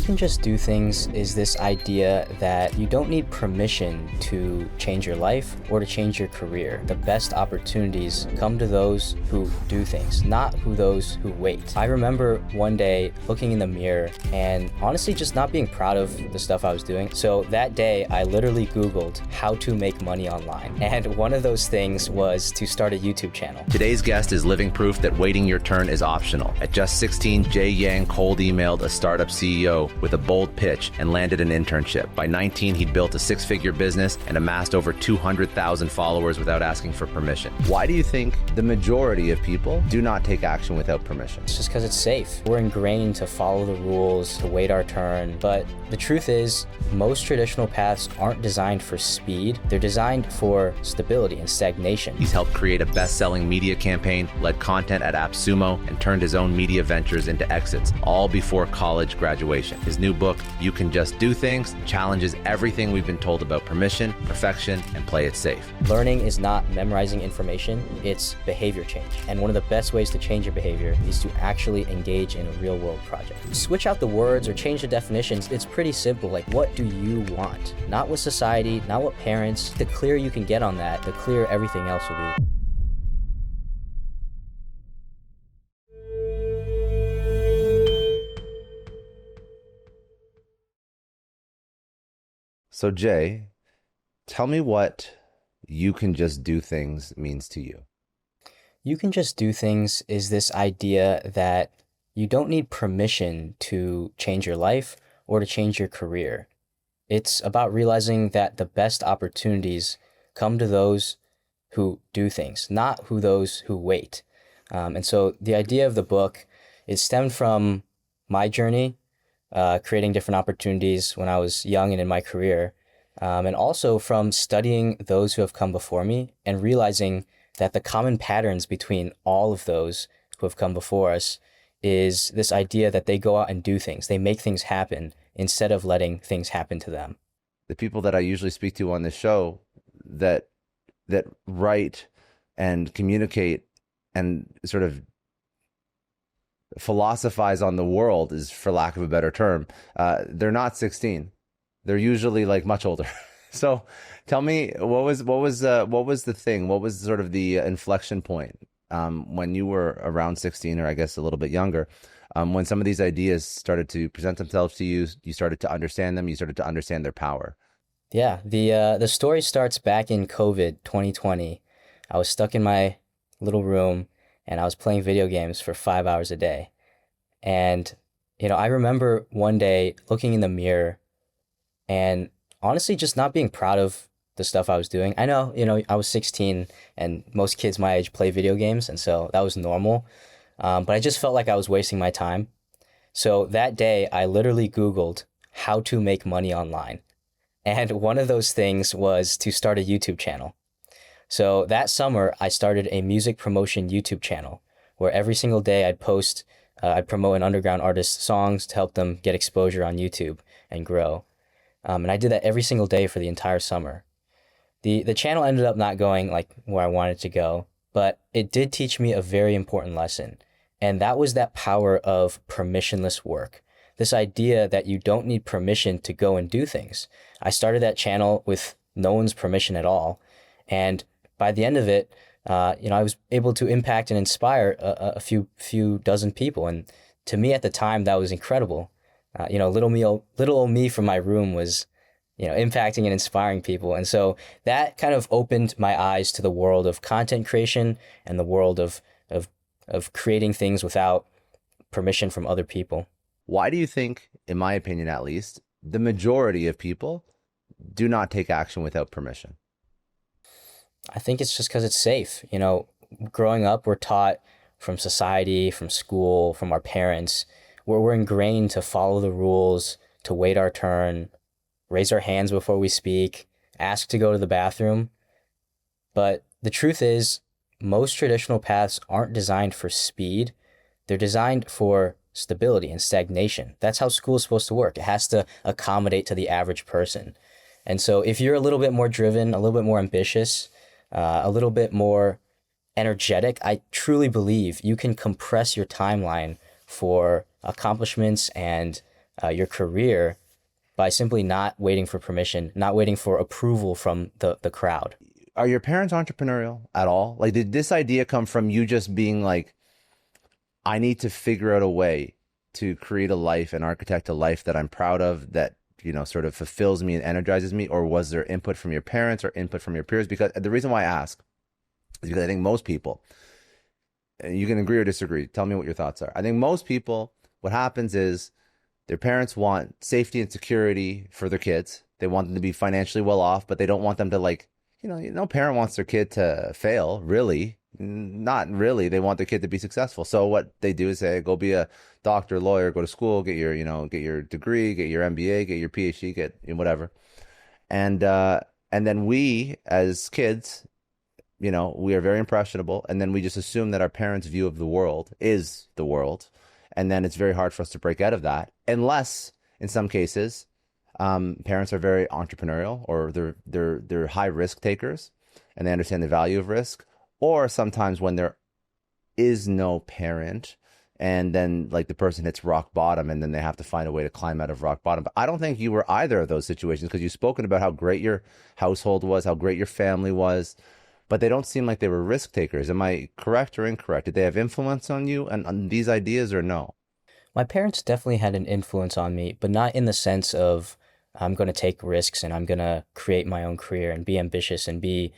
can just do things is this idea that you don't need permission to change your life or to change your career. The best opportunities come to those who do things, not those who wait. I remember one day looking in the mirror and honestly just not being proud of the stuff I was doing. So that day, I literally Googled how to make money online. And one of those things was to start a YouTube channel. Today's guest is living proof that waiting your turn is optional. At just 16, Jay Yang cold emailed a startup CEO with a bold pitch and landed an internship. By 19, he'd built a six-figure business and amassed over 200,000 followers without asking for permission. Why do you think the majority of people do not take action without permission? It's just because it's safe. We're ingrained to follow the rules, to wait our turn. But the truth is, most traditional paths aren't designed for speed. They're designed for stability and stagnation. He's helped create a best-selling media campaign, led content at AppSumo, and turned his own media ventures into exits, all before college graduation. His new book, You Can Just Do Things, challenges everything we've been told about permission, perfection, and play it safe. Learning is not memorizing information, it's behavior change. And one of the best ways to change your behavior is to actually engage in a real-world project. Switch out the words or change the definitions. It's pretty simple. Like, what do you want? Not what society, not what parents. The clearer you can get on that, the clearer everything else will be. So Jay, tell me what you can just do things means to you. You can just do things is this idea that you don't need permission to change your life or to change your career. It's about realizing that the best opportunities come to those who do things, not those who wait. And so the idea of the book is stemmed from my journey, creating different opportunities when I was young and in my career, and also from studying those who have come before me and realizing that the common patterns between all of those who have come before us is this idea that they go out and do things. They make things happen instead of letting things happen to them. The people that I usually speak to on this show that write and communicate and sort of philosophize on the world, is, for lack of a better term, they're not 16. They're usually like much older. So tell me, what was the thing? What was sort of the inflection point when you were around 16, or I guess a little bit younger, when some of these ideas started to present themselves to you, you started to understand them, you started to understand their power? Yeah, the story starts back in COVID 2020. I was stuck in my little room and I was playing video games for 5 hours a day. And, I remember one day looking in the mirror and honestly just not being proud of the stuff I was doing. I know, I was 16 and most kids my age play video games, and so that was normal. But I just felt like I was wasting my time. So that day, I literally Googled how to make money online. And one of those things was to start a YouTube channel. So that summer, I started a music promotion YouTube channel where every single day I'd promote an underground artist's songs to help them get exposure on YouTube and grow. And I did that every single day for the entire summer. The channel ended up not going like where I wanted to go, but it did teach me a very important lesson. And that was that power of permissionless work. This idea that you don't need permission to go and do things. I started that channel with no one's permission at all. And by the end of it, I was able to impact and inspire a few dozen people. And to me at the time, that was incredible. Little old me from my room was, impacting and inspiring people. And so that kind of opened my eyes to the world of content creation and the world of creating things without permission from other people. Why do you think, in my opinion at least, the majority of people do not take action without permission? I think it's just because it's safe. Growing up, we're taught from society, from school, from our parents, where we're ingrained to follow the rules, to wait our turn, raise our hands before we speak, ask to go to the bathroom. But the truth is, most traditional paths aren't designed for speed. They're designed for stability and stagnation. That's how school is supposed to work. It has to accommodate to the average person. And so if you're a little bit more driven, a little bit more ambitious, a little bit more energetic, I truly believe you can compress your timeline for accomplishments and your career by simply not waiting for permission, not waiting for approval from the crowd. Are your parents entrepreneurial at all? Like, did this idea come from you just being like, I need to figure out a way to create a life and architect a life that I'm proud of, that, sort of fulfills me and energizes me? Or was there input from your parents or input from your peers? Because the reason why I ask is because I think most people, and you can agree or disagree, tell me what your thoughts are. I think most people, what happens is their parents want safety and security for their kids. They want them to be financially well off, but they don't want them to, like, no parent wants their kid to fail, really. Not really. They want their kid to be successful. So what they do is say, go be a doctor, lawyer, go to school, get your degree, get your MBA, get your PhD, get whatever. And then we as kids, we are very impressionable, and then we just assume that our parents' view of the world is the world, and then it's very hard for us to break out of that, unless in some cases, parents are very entrepreneurial, or they're high risk takers, and they understand the value of risk. Or sometimes when there is no parent, and then like the person hits rock bottom, and then they have to find a way to climb out of rock bottom. But I don't think you were either of those situations, because you've spoken about how great your household was, how great your family was, but they don't seem like they were risk takers. Am I correct or incorrect? Did they have influence on you and on these ideas, or no? My parents definitely had an influence on me, but not in the sense of I'm going to take risks and I'm going to create my own career and be ambitious and be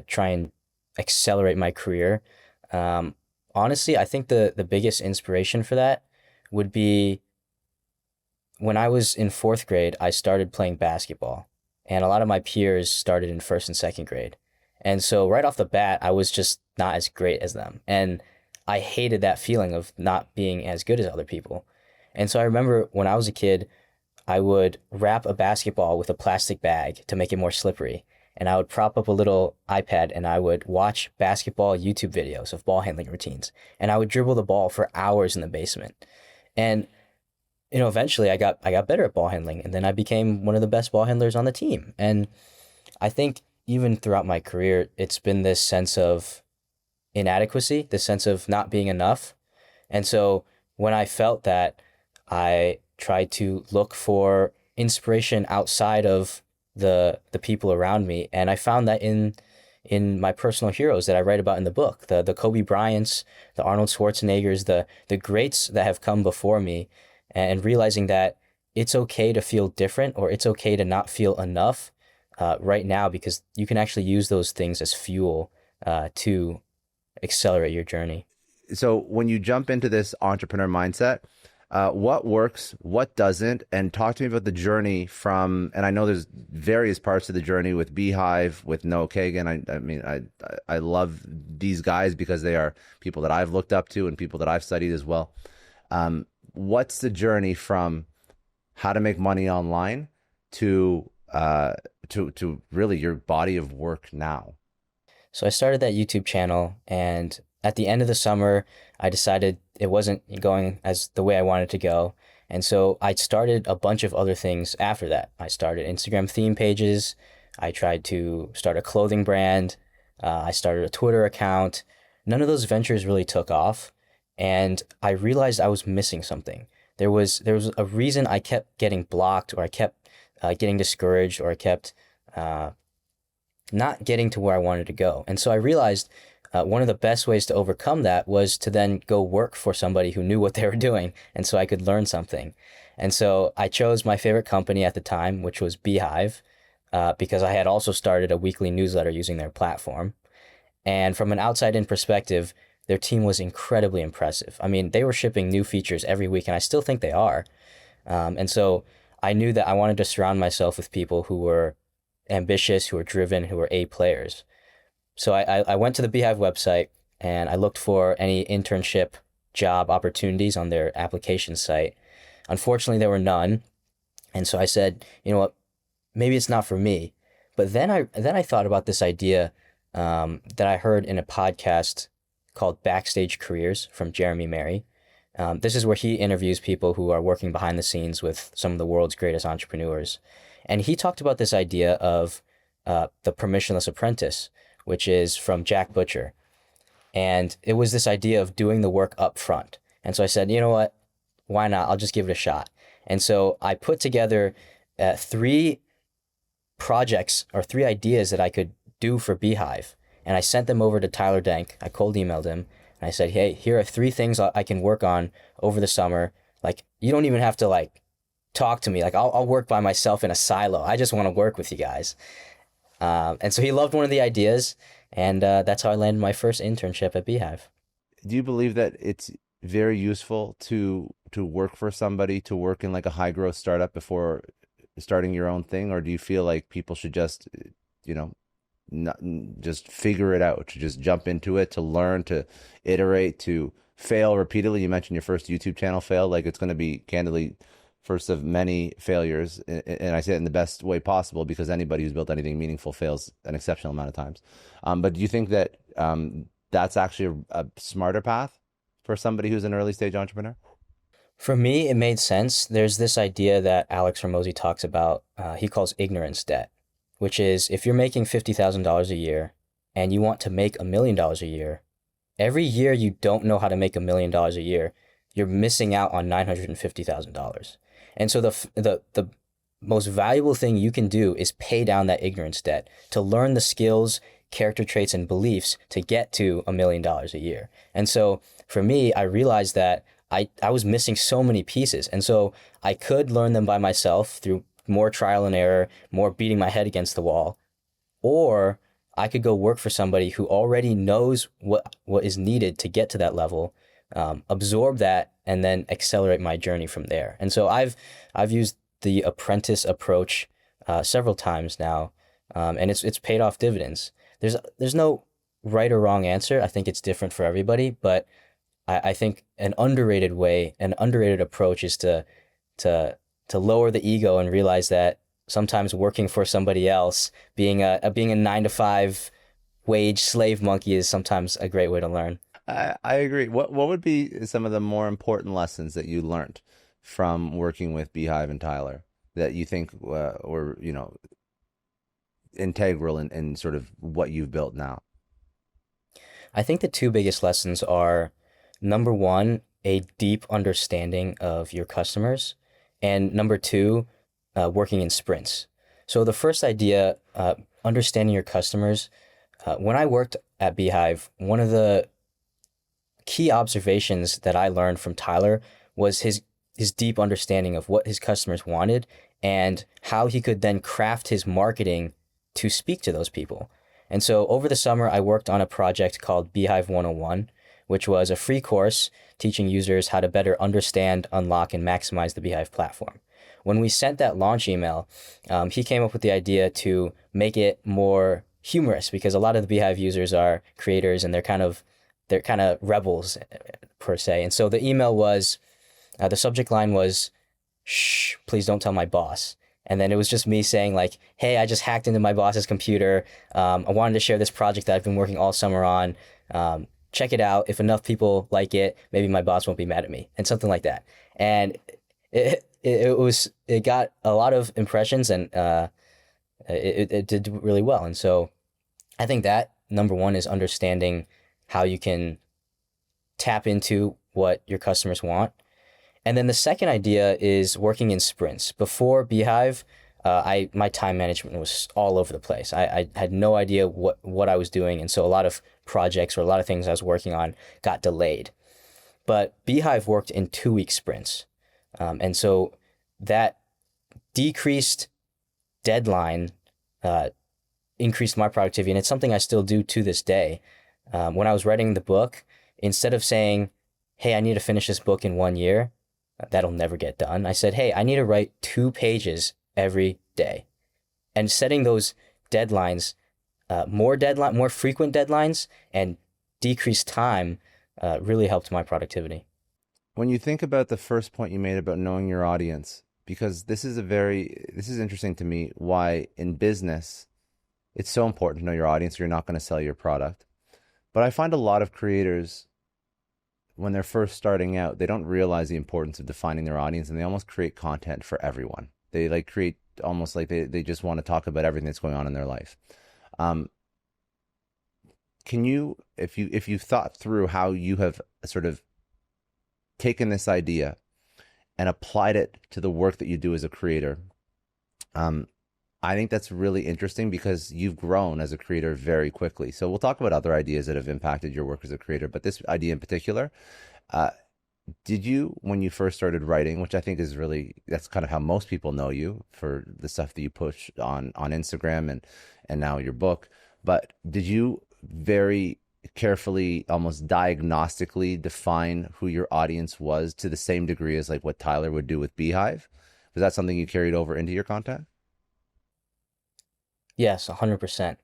try and accelerate my career. Um, Honestly, I think the biggest inspiration for that would be when I was in fourth grade, I started playing basketball, and a lot of my peers started in first and second grade. And so right off the bat, I was just not as great as them. And I hated that feeling of not being as good as other people. And so I remember when I was a kid, I would wrap a basketball with a plastic bag to make it more slippery. And I would prop up a little iPad and I would watch basketball YouTube videos of ball handling routines. And I would dribble the ball for hours in the basement. And eventually I got better at ball handling, and then I became one of the best ball handlers on the team. And I think even throughout my career, it's been this sense of inadequacy, this sense of not being enough. And so when I felt that, I tried to look for inspiration outside of the people around me, and I found that in my personal heroes that I write about in the book, the Kobe Bryants, the Arnold Schwarzeneggers, the greats that have come before me, and realizing that it's okay to feel different, or it's okay to not feel enough right now, because you can actually use those things as fuel to accelerate your journey. So when you jump into this entrepreneur mindset, what works, what doesn't, and talk to me about the journey from, and I know there's various parts of the journey with Beehive, with Noah Kagan. I mean, I love these guys because they are people that I've looked up to and people that I've studied as well. What's the journey from how to make money online to really your body of work now? So I started that YouTube channel, and at the end of the summer, I decided it wasn't going as the way I wanted to go. And so I started a bunch of other things after that. I started Instagram theme pages. I tried to start a clothing brand. I started a Twitter account. None of those ventures really took off. And I realized I was missing something. There was a reason I kept getting blocked, or I kept getting discouraged, or I kept not getting to where I wanted to go. And so I realized one of the best ways to overcome that was to then go work for somebody who knew what they were doing, and so I could learn something. And so I chose my favorite company at the time, which was Beehive, because I had also started a weekly newsletter using their platform. And from an outside-in perspective, their team was incredibly impressive. I mean, they were shipping new features every week, and I still think they are. And so I knew that I wanted to surround myself with people who were ambitious, who were driven, who were A players. So I went to the Beehive website and I looked for any internship job opportunities on their application site. Unfortunately, there were none. And so I said, you know what, maybe it's not for me. But then I thought about this idea that I heard in a podcast called Backstage Careers from Jeremy Merry. This is where he interviews people who are working behind the scenes with some of the world's greatest entrepreneurs. And he talked about this idea of the permissionless apprentice, which is from Jack Butcher. And it was this idea of doing the work up front. And so I said, you know what? Why not? I'll just give it a shot. And so I put together three projects or three ideas that I could do for Beehive. And I sent them over to Tyler Denk. I cold emailed him and I said, hey, here are three things I can work on over the summer. Like, you don't even have to like talk to me. Like, I'll work by myself in a silo. I just want to work with you guys. And so he loved one of the ideas. And that's how I landed my first internship at Beehive. Do you believe that it's very useful to work for somebody, to work in like a high growth startup before starting your own thing, or do you feel like people should just, you know, not just figure it out, to just jump into it, to learn, to iterate, to fail repeatedly? You mentioned your first YouTube channel failed. Like, it's going to be candidly first of many failures, and I say it in the best way possible because anybody who's built anything meaningful fails an exceptional amount of times. But do you think that that's actually a smarter path for somebody who's an early stage entrepreneur? For me, it made sense. There's this idea that Alex Hormozi talks about, he calls ignorance debt, which is if you're making $50,000 a year and you want to make $1 million a year, every year you don't know how to make $1 million a year, you're missing out on $950,000. And so the most valuable thing you can do is pay down that ignorance debt to learn the skills, character traits, and beliefs to get to $1 million a year. And so for me, I realized that I was missing so many pieces. And so I could learn them by myself through more trial and error, more beating my head against the wall, or I could go work for somebody who already knows what is needed to get to that level, absorb that, and then accelerate my journey from there. And so I've used the apprentice approach several times now, and it's paid off dividends. There's no right or wrong answer. I think it's different for everybody, but I think an underrated approach is to lower the ego and realize that sometimes working for somebody else, being a 9 to 5 wage slave monkey, is sometimes a great way to learn. I agree. What would be some of the more important lessons that you learned from working with Beehive and Tyler that you think were, you know, integral in sort of what you've built now? I think the two biggest lessons are, number one, a deep understanding of your customers, and number two, working in sprints. So the first idea, understanding your customers. When I worked at Beehive, one of the key observations that I learned from Tyler was his deep understanding of what his customers wanted and how he could then craft his marketing to speak to those people. And so over the summer, I worked on a project called Beehive 101, which was a free course teaching users how to better understand, unlock, and maximize the Beehive platform. When we sent that launch email, he came up with the idea to make it more humorous, because a lot of the Beehive users are creators and they're kind of rebels per se. And so the email was, the subject line was, "Shh, please don't tell my boss." And then it was just me saying like, "Hey, I just hacked into my boss's computer. I wanted to share this project that I've been working all summer on. Check it out. If enough people like it, maybe my boss won't be mad at me," and something like that. And it got a lot of impressions, and it did really well. And so I think that number one is understanding how you can tap into what your customers want. And then the second idea is working in sprints. Before Beehive, my time management was all over the place. I had no idea what I was doing, and so a lot of projects or a lot of things I was working on got delayed. But Beehive worked in 2-week sprints, and so that decreased deadline increased my productivity, and it's something I still do to this day. When I was writing the book, instead of saying, "Hey, I need to finish this book in 1 year," that'll never get done, I said, "Hey, I need to write 2 pages every day." And setting those deadlines, more frequent deadlines, and decreased time, really helped my productivity. When you think about the first point you made about knowing your audience, because this is interesting to me, why in business it's so important to know your audience, or you're not going to sell your product. But I find a lot of creators, when they're first starting out, they don't realize the importance of defining their audience, and they almost create content for everyone. They like create almost like they just want to talk about everything that's going on in their life. Can you, if you thought through how you have sort of taken this idea and applied it to the work that you do as a creator. Um, I think that's really interesting because you've grown as a creator very quickly. So we'll talk about other ideas that have impacted your work as a creator, but this idea in particular, uh, did you, when you first started writing, which I think is really, that's kind of how most people know you for the stuff that you push on Instagram and now your book, but did you very carefully, almost diagnostically define who your audience was to the same degree as like what Tyler would do with Beehive? Was that something you carried over into your content? Yes, 100%.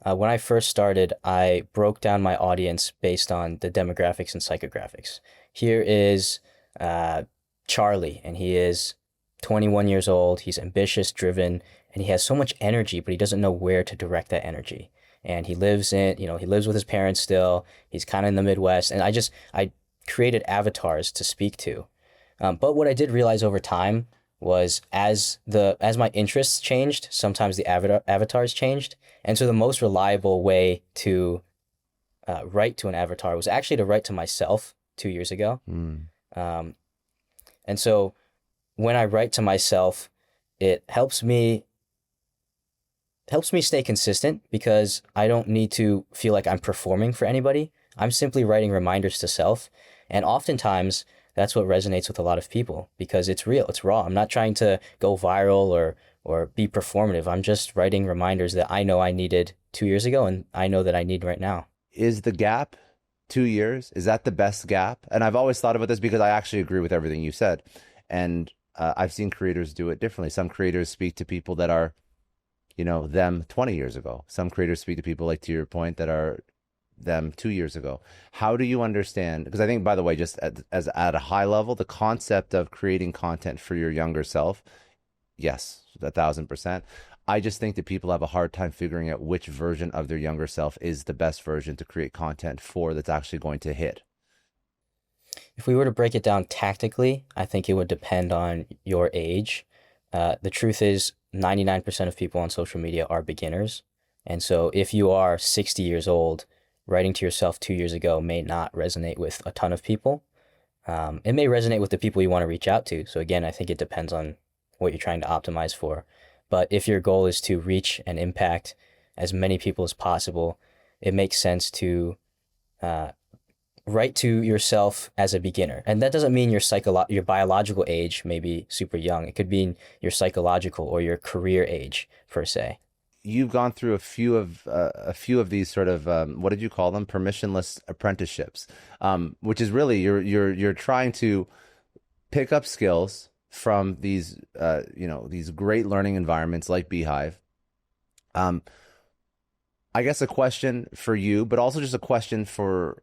When I first started, I broke down my audience based on the demographics and psychographics. Here is uh, Charlie, and he is 21 years old. He's ambitious, driven, and he has so much energy, but he doesn't know where to direct that energy. And he lives with his parents still. He's kind of in the Midwest, and I created avatars to speak to. But what I did realize over time was as my interests changed, sometimes the avatars changed, and so the most reliable way to write to an avatar was actually to write to myself 2 years ago. Mm. Um, and so when I write to myself, it helps me stay consistent because I don't need to feel like I'm performing for anybody. I'm simply writing reminders to self. And oftentimes that's what resonates with a lot of people because it's real, it's raw. I'm not trying to go viral or be performative. I'm just writing reminders that I know I needed 2 years ago and I know that I need right now. Is the gap 2 years? Is that the best gap? And I've always thought about this because I actually agree with everything you said. And I've seen creators do it differently. Some creators speak to people that are, them 20 years ago. Some creators speak to people, like to your point, that are them 2 years ago. How do you understand? Because I think, by the way, just as at a high level, the concept of creating content for your younger self, yes, 1,000%. I just think that people have a hard time figuring out which version of their younger self is the best version to create content for that's actually going to hit. If we were to break it down tactically, I think it would depend on your age. The truth is, 99% of people on social media are beginners. And so if you are 60 years old, writing to yourself 2 years ago may not resonate with a ton of people. It may resonate with the people you want to reach out to. So again, I think it depends on what you're trying to optimize for. But if your goal is to reach and impact as many people as possible, it makes sense to uh, write to yourself as a beginner. And that doesn't mean your biological age may be super young. It could mean your psychological or your career age per se. You've gone through a few of these sort of what did you call them? Permissionless apprenticeships, which is really you're trying to pick up skills from these great learning environments like Beehive. Um, I guess a question for you, but also just a question for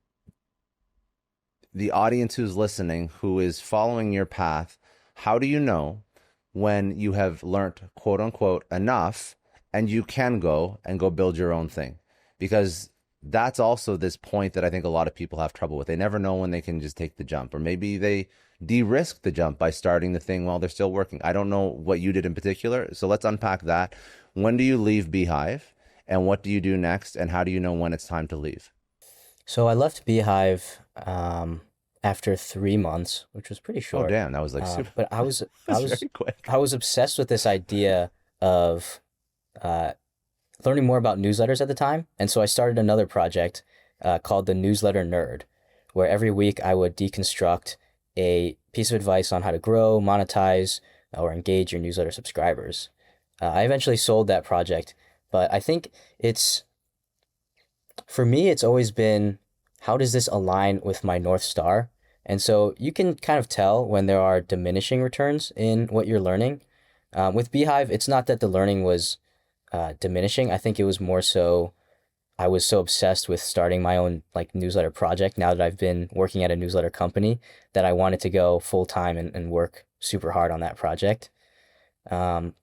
the audience who's listening, who is following your path. How do you know when you have learned, quote unquote, enough and you can go build your own thing? Because that's also this point that I think a lot of people have trouble with. They never know when they can just take the jump, or maybe they de-risk the jump by starting the thing while they're still working. I don't know what you did in particular. So let's unpack that. When do you leave Beehive, and what do you do next? And how do you know when it's time to leave? So I left Beehive after 3 months, which was pretty Oh, short. damn. That was like super, But I was I that's was very quick. I was obsessed with this idea of uh, learning more about newsletters at the time, and so I started another project called the Newsletter Nerd, where every week I would deconstruct a piece of advice on how to grow, monetize, or engage your newsletter subscribers. I eventually sold that project, but I think it's for me, it's always been how does this align with my North Star? And so you can kind of tell when there are diminishing returns in what you're learning. With Beehive, it's not that the learning was diminishing. I think it was more so I was so obsessed with starting my own like newsletter project now that I've been working at a newsletter company that I wanted to go full time and work super hard on that project. Um,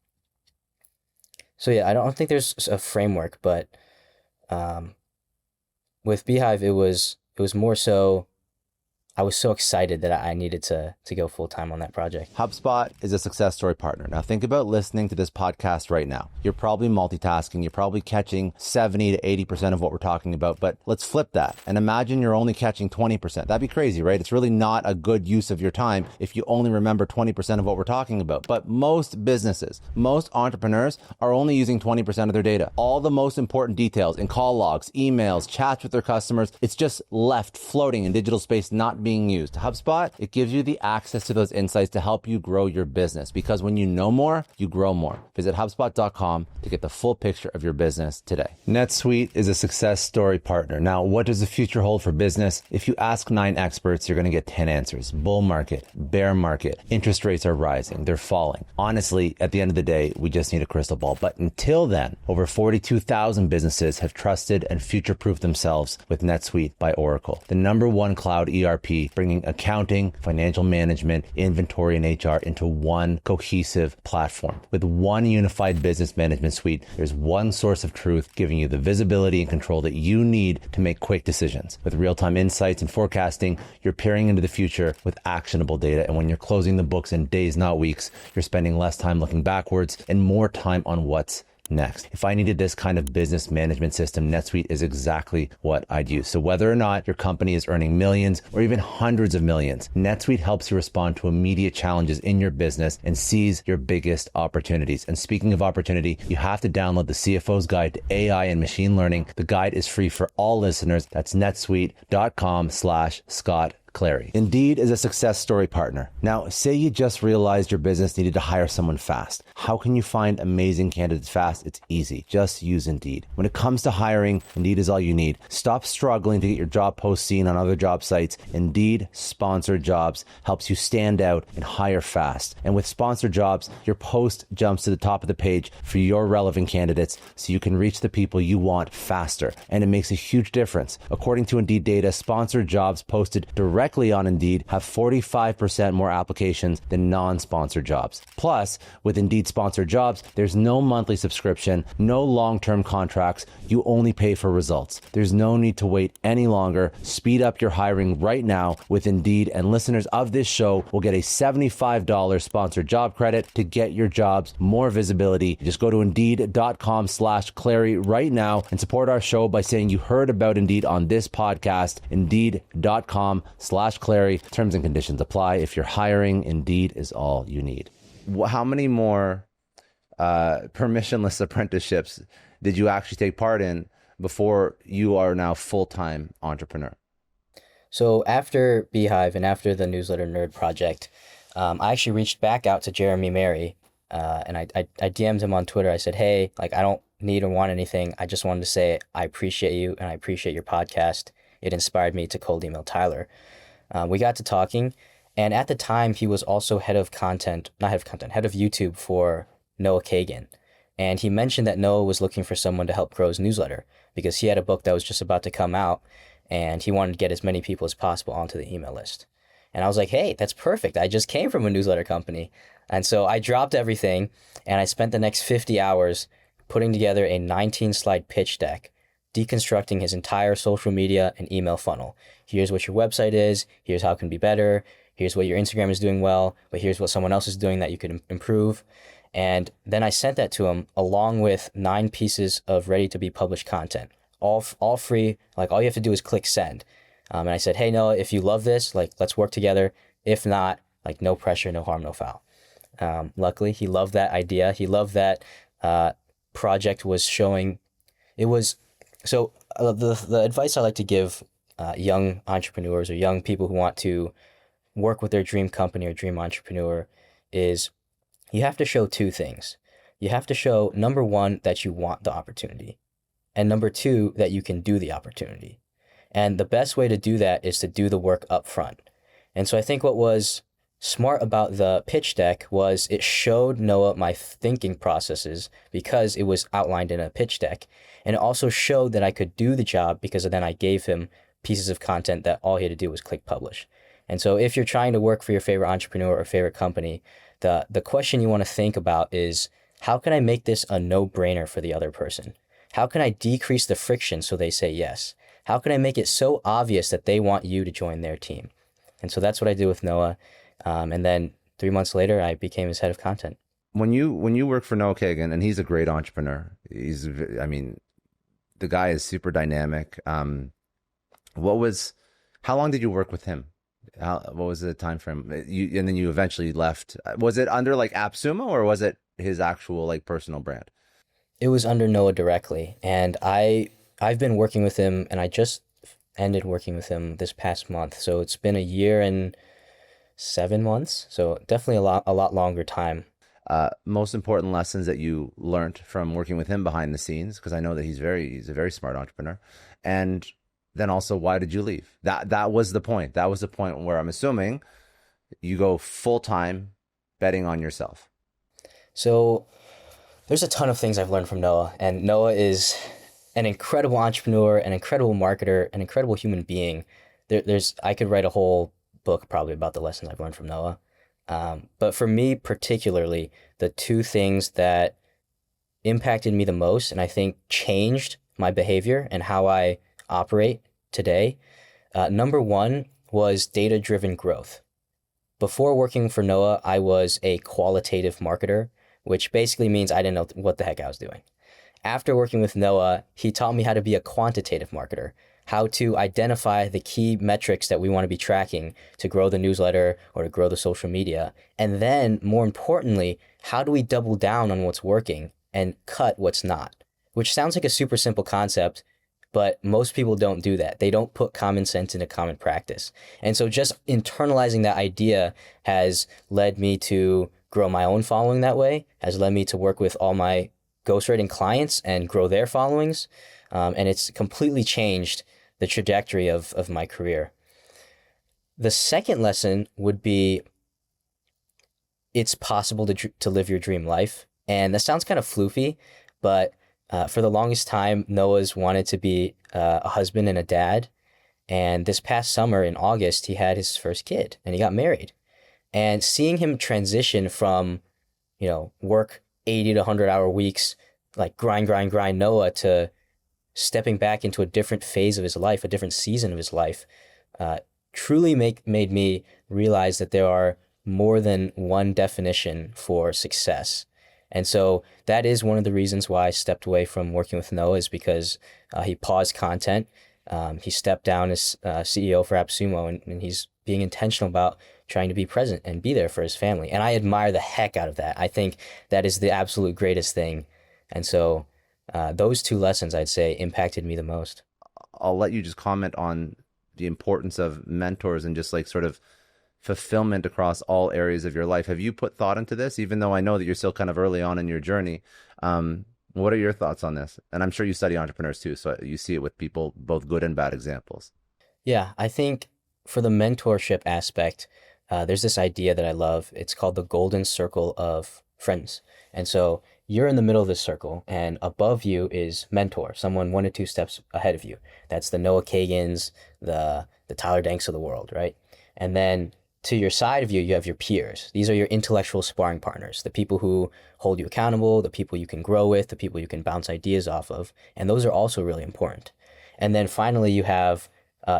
so yeah, I don't think there's a framework, but um, with Beehive, it was more so I was so excited that I needed to go full time on that project. HubSpot is a success story partner. Now think about listening to this podcast right now. You're probably multitasking. You're probably catching 70 to 80% of what we're talking about, but let's flip that and imagine you're only catching 20%. That'd be crazy, right? It's really not a good use of your time if you only remember 20% of what we're talking about. But most businesses, most entrepreneurs are only using 20% of their data. All the most important details in call logs, emails, chats with their customers, it's just left floating in digital space, not being used. HubSpot, it gives you the access to those insights to help you grow your business, because when you know more, you grow more. Visit HubSpot.com to get the full picture of your business today. NetSuite is a success story partner. Now, what does the future hold for business? If you ask 9 experts, you're going to get 10 answers. Bull market, bear market, interest rates are rising, they're falling. Honestly, at the end of the day, we just need a crystal ball. But until then, over 42,000 businesses have trusted and future-proofed themselves with NetSuite by Oracle, the #1 cloud ERP, bringing accounting, financial management, inventory, and HR into one cohesive platform. With one unified business management suite, there's one source of truth giving you the visibility and control that you need to make quick decisions. With real-time insights and forecasting, you're peering into the future with actionable data. And when you're closing the books in days, not weeks, you're spending less time looking backwards and more time on what's next. If I needed this kind of business management system, NetSuite is exactly what I'd use. So whether or not your company is earning millions or even hundreds of millions, NetSuite helps you respond to immediate challenges in your business and seize your biggest opportunities. And speaking of opportunity, you have to download the CFO's Guide to AI and Machine Learning. The guide is free for all listeners. That's netsuite.com/Scott Clary. Indeed is a success story partner. Now, say you just realized your business needed to hire someone fast. How can you find amazing candidates fast? It's easy. Just use Indeed. When it comes to hiring, Indeed is all you need. Stop struggling to get your job post seen on other job sites. Indeed Sponsored Jobs helps you stand out and hire fast. And with Sponsored Jobs, your post jumps to the top of the page for your relevant candidates so you can reach the people you want faster. And it makes a huge difference. According to Indeed data, Sponsored Jobs posted directly on Indeed have 45% more applications than non-sponsored jobs. Plus, with Indeed Sponsored Jobs, there's no monthly subscription, no long-term contracts. You only pay for results. There's no need to wait any longer. Speed up your hiring right now with Indeed, and listeners of this show will get a $75 sponsored job credit to get your jobs more visibility. Just go to Indeed.com/Clary right now and support our show by saying you heard about Indeed on this podcast. Indeed.com/Clary. Terms and conditions apply. If you're hiring, Indeed is all you need. How many more permissionless apprenticeships did you actually take part in before you are now full-time entrepreneur? So after Beehive and after the Newsletter Nerd project, I actually reached back out to Jeremy Mary, and I DM'd him on Twitter. I said, hey, like, I don't need or want anything. I just wanted to say I appreciate you and I appreciate your podcast. It inspired me to cold email Tyler. We got to talking, and at the time he was also head of YouTube for Noah Kagan. And he mentioned that Noah was looking for someone to help grow his newsletter because he had a book that was just about to come out and he wanted to get as many people as possible onto the email list. And I was like, hey, that's perfect. I just came from a newsletter company. And so I dropped everything and I spent the next 50 hours putting together a 19-slide pitch deck, deconstructing his entire social media and email funnel. Here's what your website is. Here's how it can be better. Here's what your Instagram is doing well, but here's what someone else is doing that you could improve. And then I sent that to him along with 9 pieces of ready to be published content, all free. Like, all you have to do is click send. And I said, hey, Noah, if you love this, like, let's work together. If not, like, no pressure, no harm, no foul. Luckily, he loved that idea. He loved that project was showing. It was so the advice I like to give young entrepreneurs or young people who want to work with their dream company or dream entrepreneur is you have to show 2 things. You have to show, number 1, that you want the opportunity, and number 2, that you can do the opportunity. And the best way to do that is to do the work up front. And so I think what was smart about the pitch deck was it showed Noah my thinking processes because it was outlined in a pitch deck. And it also showed that I could do the job because then I gave him pieces of content that all he had to do was click publish. And so if you're trying to work for your favorite entrepreneur or favorite company, the question you want to think about is, how can I make this a no-brainer for the other person? How can I decrease the friction so they say yes? How can I make it so obvious that they want you to join their team? And so that's what I did with Noah. And then 3 months later, I became his head of content. When you work for Noah Kagan, and he's a great entrepreneur. I mean, the guy is super dynamic. What was, how long did you work with him? What was the time frame? And then you eventually left. Was it under like AppSumo, or was it his actual like personal brand? It was under Noah directly, and I've been working with him, and I just ended working with him this past month. So it's been a year and 7 months. So definitely a lot longer time. Most important lessons that you learned from working with him behind the scenes, because I know that he's a very smart entrepreneur. And then also, why did you leave? That was the point. That was the point where I'm assuming you go full time betting on yourself. So there's a ton of things I've learned from Noah, and Noah is an incredible entrepreneur, an incredible marketer, an incredible human being. There's I could write a whole book probably about the lessons I've learned from Noah. But for me particularly, the two things that impacted me the most, and I think changed my behavior and how I operate today, number one was data-driven growth. Before working for Noah, I was a qualitative marketer, which basically means I didn't know what the heck I was doing. After working with Noah, he taught me how to be a quantitative marketer, how to identify the key metrics that we want to be tracking to grow the newsletter or to grow the social media. And then, more importantly, how do we double down on what's working and cut what's not? Which sounds like a super simple concept, but most people don't do that. They don't put common sense into common practice. And so just internalizing that idea has led me to grow my own following that way, has led me to work with all my ghostwriting clients and grow their followings. And it's completely changed the trajectory of my career. The second lesson would be it's possible to live your dream life. And that sounds kind of floofy, but for the longest time, Noah's wanted to be a husband and a dad. And this past summer in August, he had his first kid and he got married. And seeing him transition from, work 80 to 100-hour weeks, like grind, Noah, to stepping back into a different phase of his life, a different season of his life, truly made me realize that there are more than one definition for success. And so that is one of the reasons why I stepped away from working with Noah, is because he paused content. He stepped down as CEO for AppSumo, and he's being intentional about trying to be present and be there for his family. And I admire the heck out of that. I think that is the absolute greatest thing. And so those two lessons, I'd say, impacted me the most. I'll let you just comment on the importance of mentors and just like sort of fulfillment across all areas of your life. Have you put thought into this, even though I know that you're still kind of early on in your journey? What are your thoughts on this? And I'm sure you study entrepreneurs too, so you see it with people, both good and bad examples. Yeah, I think for the mentorship aspect, there's this idea that I love. It's called the golden circle of friends. And so you're in the middle of this circle, and above you is mentor, someone 1 to 2 steps ahead of you. That's the Noah Kagans, the Tyler Denks of the world, right? And then to your side of you, you have your peers. These are your intellectual sparring partners, the people who hold you accountable, the people you can grow with, the people you can bounce ideas off of. And those are also really important. And then finally, you have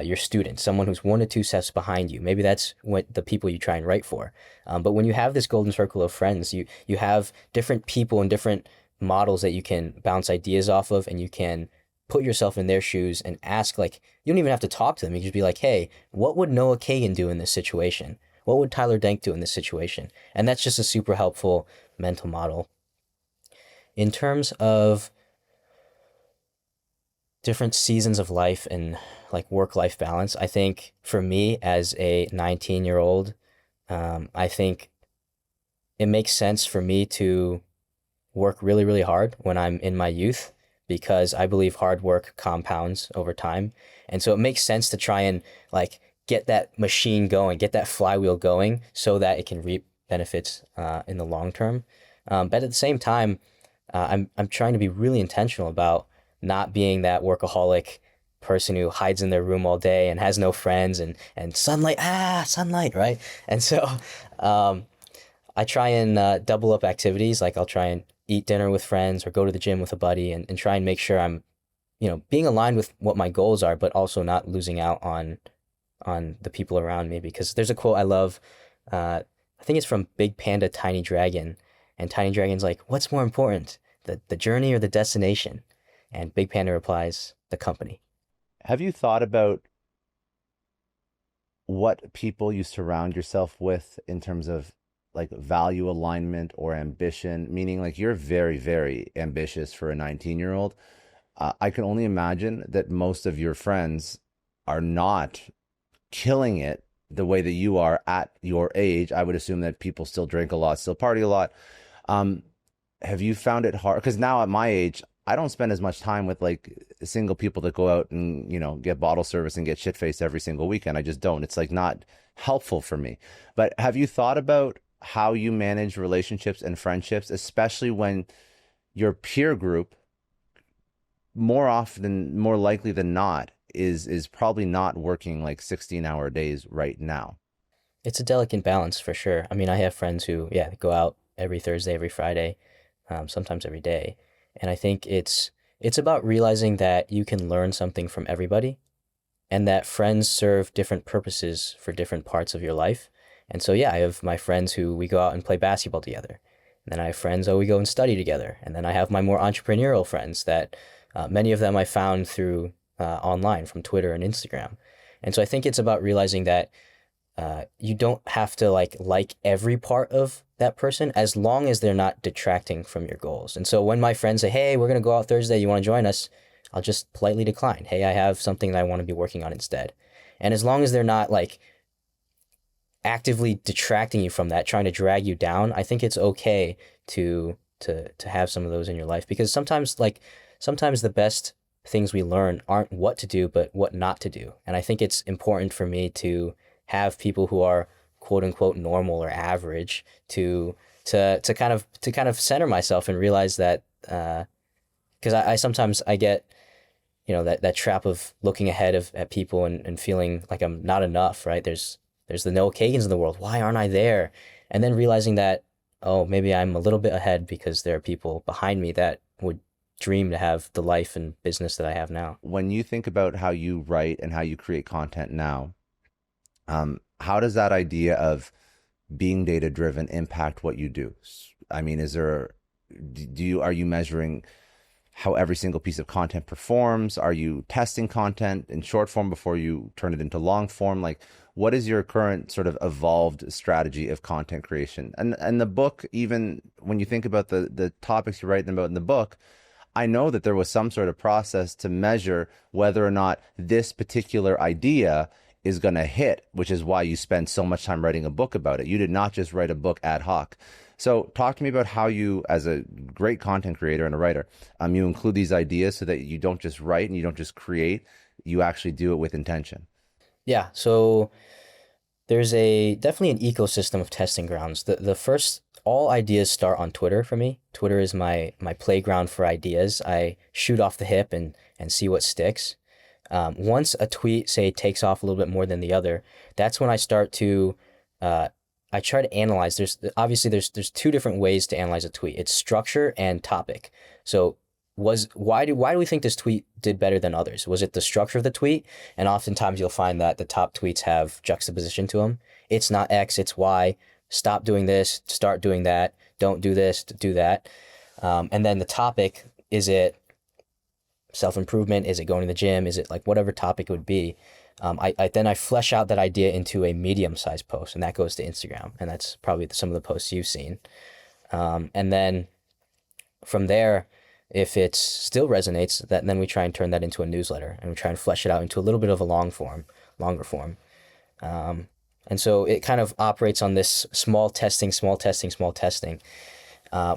your student, someone who's 1 to 2 steps behind you. Maybe that's what the people you try and write for. But when you have this golden circle of friends, you have different people and different models that you can bounce ideas off of, and you can put yourself in their shoes and ask, like, you don't even have to talk to them. You can just be like, hey, what would Noah Kagan do in this situation? What would Tyler Denk do in this situation? And that's just a super helpful mental model. In terms of different seasons of life and like work-life balance, I think for me as a 19-year-old, I think it makes sense for me to work really, really hard when I'm in my youth, because I believe hard work compounds over time. And so it makes sense to try and like get that machine going, get that flywheel going so that it can reap benefits in the long term. But at the same time, I'm trying to be really intentional about not being that workaholic person who hides in their room all day and has no friends and sunlight, right? And so I try and double up activities. Like I'll try and eat dinner with friends or go to the gym with a buddy, and try and make sure I'm, being aligned with what my goals are, but also not losing out on on the people around me, because there's a quote I love. I think it's from Big Panda Tiny Dragon, and Tiny Dragon's like, "What's more important, the journey or the destination?" And Big Panda replies, "The company." Have you thought about what people you surround yourself with in terms of like value alignment or ambition? Meaning, like, you're very, very ambitious for a 19-year-old. I can only imagine that most of your friends are not killing it the way that you are at your age. I would assume that people still drink a lot, still party a lot. Um, have you found it hard? Because now at my age, I don't spend as much time with like single people that go out and, get bottle service and get shit faced every single weekend. I just don't. It's like not helpful for me. But have you thought about how you manage relationships and friendships, especially when your peer group more likely than not is probably not working like 16-hour days right now? It's a delicate balance for sure. I mean, I have friends who, yeah, go out every Thursday, every Friday, sometimes every day. And I think it's about realizing that you can learn something from everybody, and that friends serve different purposes for different parts of your life. And so, yeah, I have my friends who we go out and play basketball together. And then I have friends, oh, we go and study together. And then I have my more entrepreneurial friends that many of them I found through online from Twitter and Instagram. And so I think it's about realizing that you don't have to like every part of that person as long as they're not detracting from your goals. And so when my friends say, "Hey, we're gonna go out Thursday, you want to join us?" I'll just politely decline. "Hey, I have something that I want to be working on instead." And as long as they're not like actively detracting you from that, trying to drag you down, I think it's okay to have some of those in your life, because sometimes the best things we learn aren't what to do, but what not to do. And I think it's important for me to have people who are quote unquote normal or average to kind of center myself and realize that because I sometimes I get that trap of looking ahead at people and feeling like I'm not enough, right? There's the Noah Kagans in the world. Why aren't I there? And then realizing that, oh, maybe I'm a little bit ahead because there are people behind me that would dream to have the life and business that I have now. When you think about how you write and how you create content now, how does that idea of being data driven impact what you do? I mean, are you measuring how every single piece of content performs? Are you testing content in short form before you turn it into long form? Like, what is your current sort of evolved strategy of content creation? And the book, even when you think about the topics you're writing about in the book, I know that there was some sort of process to measure whether or not this particular idea is going to hit, which is why you spend so much time writing a book about it. You did not just write a book ad hoc. So talk to me about how you, as a great content creator and a writer, you include these ideas so that you don't just write and you don't just create, you actually do it with intention. Yeah, so there's definitely an ecosystem of testing grounds. The first all ideas start on Twitter for me. Twitter is my playground for ideas. I shoot off the hip and see what sticks. Once a tweet, say, takes off a little bit more than the other, that's when I start to I try to analyze. There's two different ways to analyze a tweet. It's structure and topic. So why do we think this tweet did better than others? Was it the structure of the tweet? And oftentimes you'll find that the top tweets have juxtaposition to them. It's not X, it's Y. Stop doing this, start doing that. Don't do this, do that. And then the topic, is it self-improvement? Is it going to the gym? Is it like whatever topic it would be? I flesh out that idea into a medium-sized post, and that goes to Instagram. And that's probably some of the posts you've seen. And then from there, if it still resonates, then we try and turn that into a newsletter, and we try and flesh it out into a little bit of a longer form. And so it kind of operates on this small testing.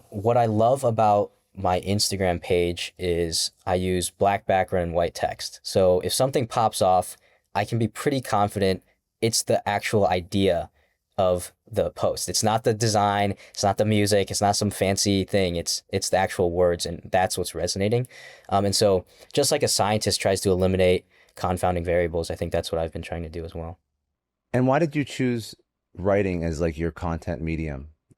What I love about my Instagram page is I use black background and white text. So if something pops off, I can be pretty confident it's the actual idea of the post. It's not the design, it's not the music, it's not some fancy thing. It's the actual words, and that's what's resonating. And so just like a scientist tries to eliminate confounding variables, I think that's what I've been trying to do as well. And why did you choose writing as like your content medium?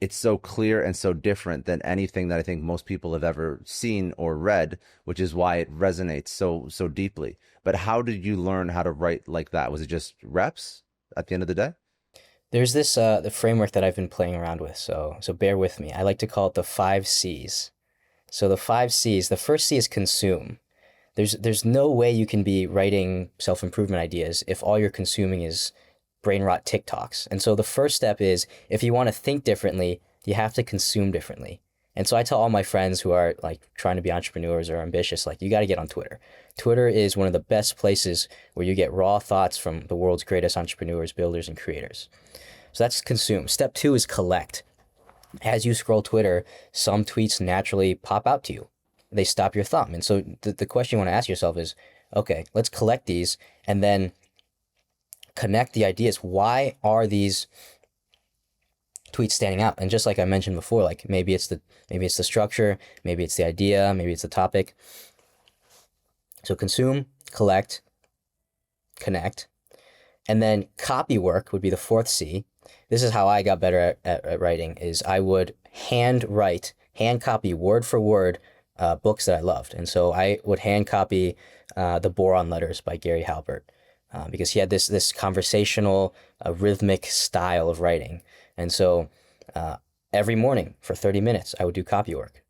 it's so clear and so different than anything that I think most people have ever seen or read, which is why it resonates so deeply. But how did you learn how to write like that? Was it just reps at the end of the day? There's this the framework that I've been playing around with, so bear with me. I like to call it the 5 C's. So the 5 C's, the first C is consume. There's no way you can be writing self-improvement ideas if all you're consuming is brain rot TikToks. And so the first step is, if you want to think differently, you have to consume differently. And so I tell all my friends who are like trying to be entrepreneurs or ambitious, like, you got to get on Twitter. Twitter is one of the best places where you get raw thoughts from the world's greatest entrepreneurs, builders, and creators. So that's consume. Step two is collect. As you scroll Twitter, some tweets naturally pop out to you. They stop your thumb. And so the question you want to ask yourself is, okay, let's collect these and then connect the ideas. Why are these tweets standing out? And just like I mentioned before, like maybe it's the structure, maybe it's the idea, maybe it's the topic. So consume, collect, connect. And then copy work would be the fourth C. This is how I got better at writing, is I would hand copy word for word books that I loved. And so I would hand copy The Boron Letters by Gary Halbert, because he had this conversational, rhythmic style of writing. And so every morning for 30 minutes, I would do copy work.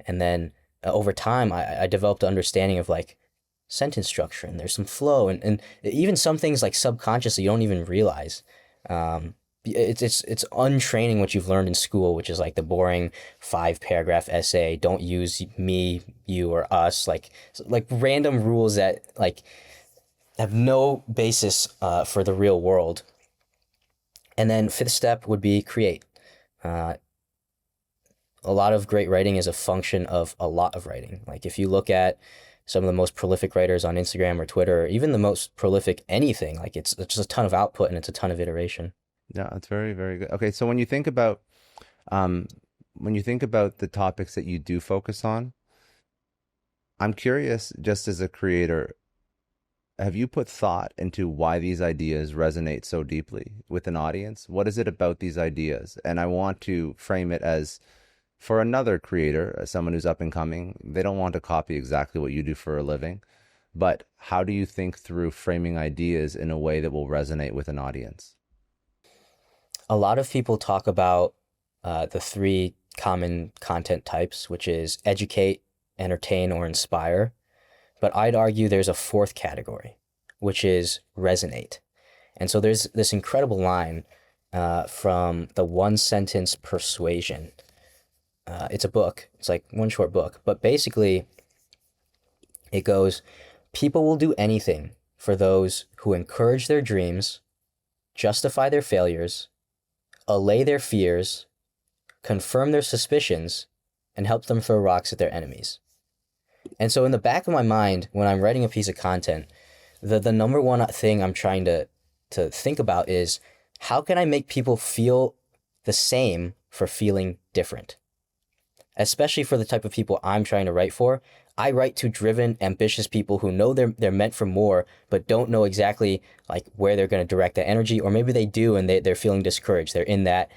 And then over time, I developed an understanding of like sentence structure, and there's some flow, and even some things like subconsciously you don't even realize. It's untraining what you've learned in school, which is like the boring 5 paragraph essay. Don't use me, you, or us, like random rules that like have no basis for the real world. And then fifth step would be create. A lot of great writing is a function of a lot of writing. Like if you look at some of the most prolific writers on Instagram or Twitter, or even the most prolific anything, like it's just a ton of output and it's a ton of iteration. Yeah, that's very, very good. Okay, so um, when you think about the topics that you do focus on, I'm curious, just as a creator, have you put thought into why these ideas resonate so deeply with an audience? What is it about these ideas? And I want to frame it as, for another creator, someone who's up and coming, they don't want to copy exactly what you do for a living, but how do you think through framing ideas in a way that will resonate with an audience? A lot of people talk about the 3 common content types, which is educate, entertain, or inspire. But I'd argue there's a fourth category, which is resonate. And so there's this incredible line from the One Sentence Persuasion. It's a book. It's like one short book. But basically, it goes, people will do anything for those who encourage their dreams, justify their failures, allay their fears, confirm their suspicions, and help them throw rocks at their enemies. And so in the back of my mind, when I'm writing a piece of content, the number one thing I'm trying to think about is, how can I make people feel the same for feeling different? Especially for the type of people I'm trying to write for. I write to driven, ambitious people who know they're meant for more, but don't know exactly like where they're going to direct that energy, or maybe they do and they're feeling discouraged. They're in that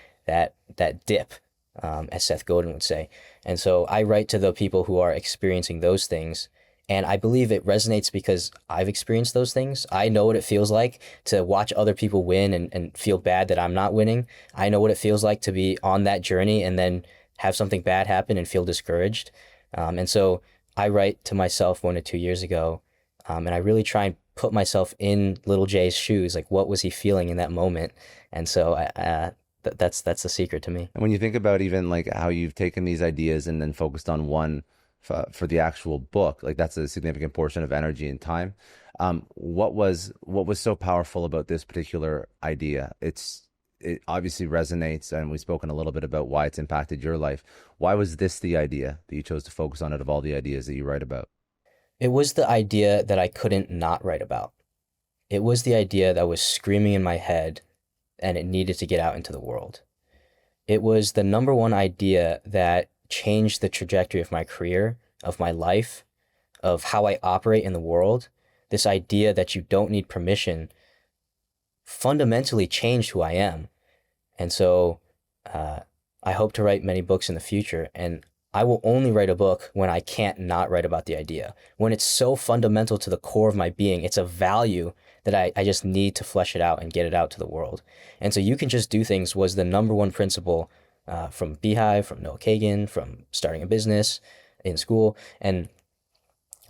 dip, as Seth Godin would say. And so I write to the people who are experiencing those things, and I believe it resonates because I've experienced those things. I know what it feels like to watch other people win and feel bad that I'm not winning. I know what it feels like to be on that journey and then have something bad happen and feel discouraged. And so I write to myself 1 to 2 years ago, and I really try and put myself in little Jay's shoes. Like, what was he feeling in that moment? And so that's the secret to me. And when you think about even like how you've taken these ideas and then focused on one for the actual book, like that's a significant portion of energy and time. What was so powerful about this particular idea? It obviously resonates, and we've spoken a little bit about why it's impacted your life. Why was this the idea that you chose to focus on out of all the ideas that you write about? It was the idea that I couldn't not write about. It was the idea that was screaming in my head and it needed to get out into the world. It was the number one idea that changed the trajectory of my career, of my life, of how I operate in the world. This idea that you don't need permission fundamentally changed who I am. And so I hope to write many books in the future, and I will only write a book when I can't not write about the idea. When it's so fundamental to the core of my being, it's a value that I just need to flesh it out and get it out to the world. And so you can just do things was the number one principle from Beehive, from Noah Kagan, from starting a business in school. And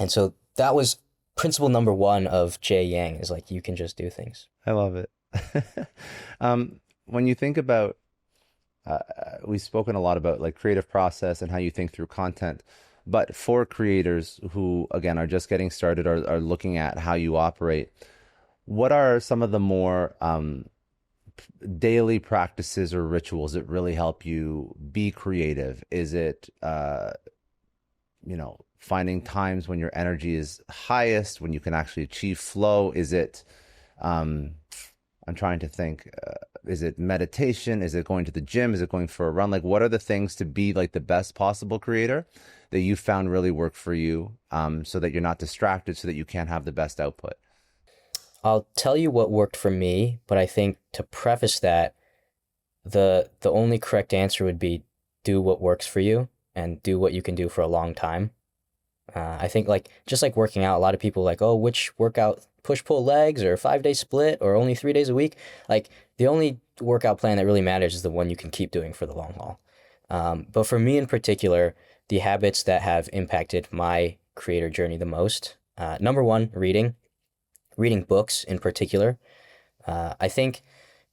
so that was principle number one of Jay Yang is like, you can just do things. I love it. When you think about, we've spoken a lot about like creative process and how you think through content, but for creators who, again, are just getting started or are looking at how you operate, what are some of the more daily practices or rituals that really help you be creative? Is it, finding times when your energy is highest, when you can actually achieve flow? Is it, I'm trying to think, is it meditation? Is it going to the gym? Is it going for a run? Like, what are the things to be like the best possible creator that you found really work for you, so that you're not distracted, so that you can have the best output? I'll tell you what worked for me, but I think to preface that, the only correct answer would be do what works for you and do what you can do for a long time. I think like just like working out, a lot of people like, oh, which workout, push pull legs or 5 day split or only 3 days a week. Like the only workout plan that really matters is the one you can keep doing for the long haul. But for me in particular, the habits that have impacted my creator journey the most, number one, reading books in particular. I think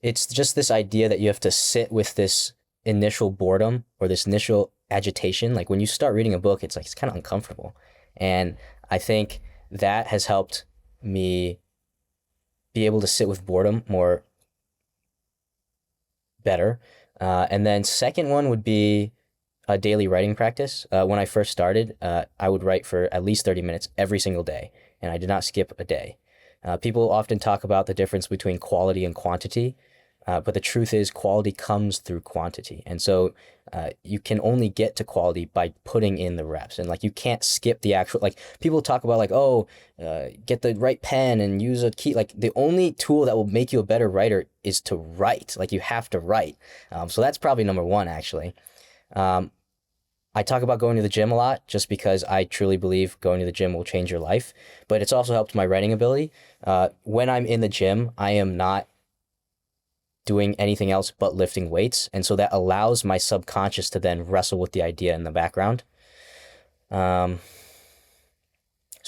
it's just this idea that you have to sit with this initial boredom or this initial agitation. Like when you start reading a book, it's like it's kind of uncomfortable. And I think that has helped me be able to sit with boredom more better. And then second one would be a daily writing practice. When I first started, I would write for at least 30 minutes every single day, and I did not skip a day. People often talk about the difference between quality and quantity, but the truth is quality comes through quantity. And so you can only get to quality by putting in the reps. And like you can't skip the actual, like people talk about like, oh, get the right pen and use a key. Like the only tool that will make you a better writer is to write. Like you have to write. So that's probably number one, actually. I talk about going to the gym a lot just because I truly believe going to the gym will change your life, but it's also helped my writing ability. When I'm in the gym, I am not doing anything else but lifting weights. And so that allows my subconscious to then wrestle with the idea in the background. So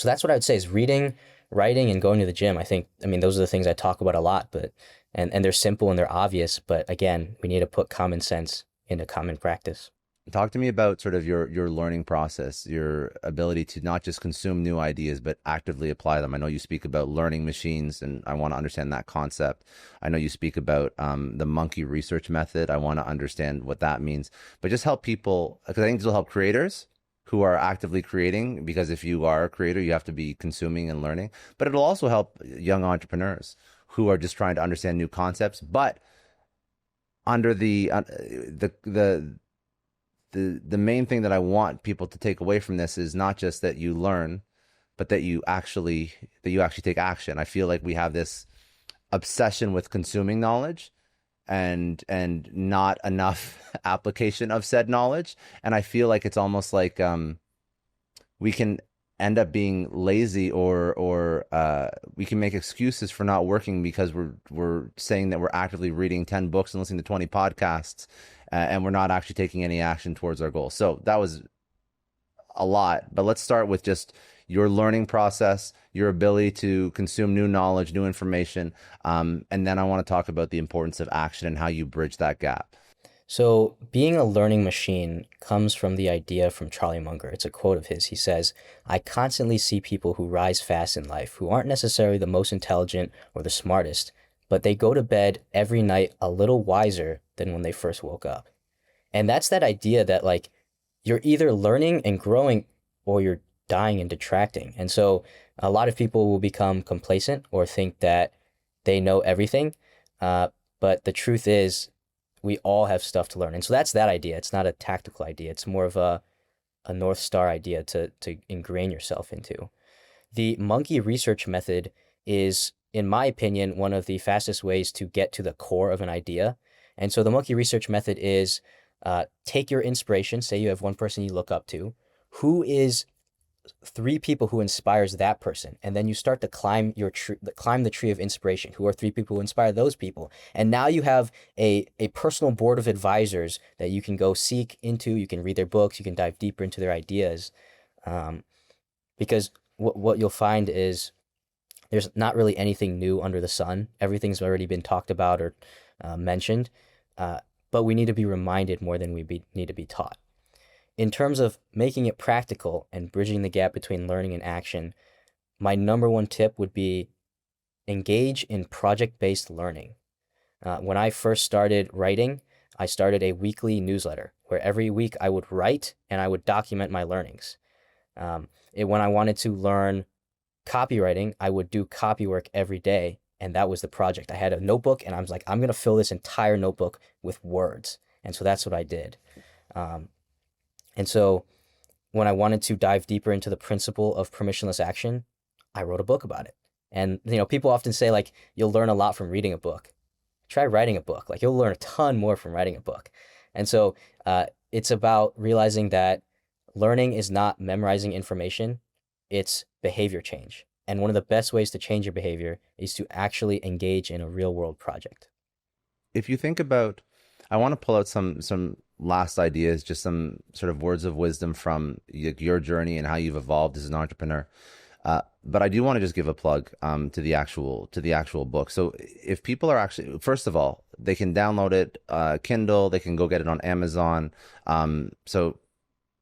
that's what I would say is reading, writing, and going to the gym. I mean, those are the things I talk about a lot, but, and they're simple and they're obvious, but again, we need to put common sense into common practice. Talk to me about sort of your learning process, your ability to not just consume new ideas, but actively apply them. I know you speak about learning machines, and I want to understand that concept. I know you speak about the monkey research method. I want to understand what that means. But just help people, because I think this will help creators who are actively creating, because if you are a creator, you have to be consuming and learning. But it'll also help young entrepreneurs who are just trying to understand new concepts, but under the main thing that I want people to take away from this is not just that you learn, but that you actually take action. I feel like we have this obsession with consuming knowledge and not enough application of said knowledge. And I feel like it's almost like we can end up being lazy or we can make excuses for not working because we're saying that we're actively reading 10 books and listening to 20 podcasts, and we're not actually taking any action towards our goal. So that was a lot, but let's start with just your learning process, your ability to consume new knowledge, new information, and then I want to talk about the importance of action and how you bridge that gap. So being a learning machine comes from the idea from Charlie Munger. It's a quote of his. He says, I constantly see people who rise fast in life who aren't necessarily the most intelligent or the smartest, but they go to bed every night a little wiser than when they first woke up. And that's that idea that like you're either learning and growing or you're dying and detracting. And so a lot of people will become complacent or think that they know everything. But the truth is we all have stuff to learn. And so that's that idea. It's not a tactical idea. It's more of a North Star idea to ingrain yourself into. The monkey research method is, in my opinion, one of the fastest ways to get to the core of an idea. And so the monkey research method is take your inspiration. Say you have one person you look up to. Who is three people who inspires that person, and then you start to climb the tree of inspiration. Who are three people who inspire those people? And now you have a personal board of advisors that you can go seek into. You can read their books. You can dive deeper into their ideas, um, because what you'll find is there's not really anything new under the sun. Everything's already been talked about or mentioned, uh, but we need to be reminded more than need to be taught. In terms of making it practical and bridging the gap between learning and action, my number one tip would be engage in project-based learning. When I first started writing, I started a weekly newsletter where every week I would write and I would document my learnings. When I wanted to learn copywriting, I would do copy work every day, and that was the project. I had a notebook, and I was like, I'm gonna fill this entire notebook with words, and so that's what I did. Um, and so when I wanted to dive deeper into the principle of permissionless action, I wrote a book about it. And people often say like you'll learn a lot from reading a book. Try writing a book. Like you'll learn a ton more from writing a book. And so it's about realizing that learning is not memorizing information, it's behavior change. And one of the best ways to change your behavior is to actually engage in a real world project. If you think about, I want to pull out some last ideas, just some sort of words of wisdom from your journey and how you've evolved as an entrepreneur. But I do want to just give a plug to the actual book. So if people are actually, first of all, they can download it, Kindle, they can go get it on Amazon. So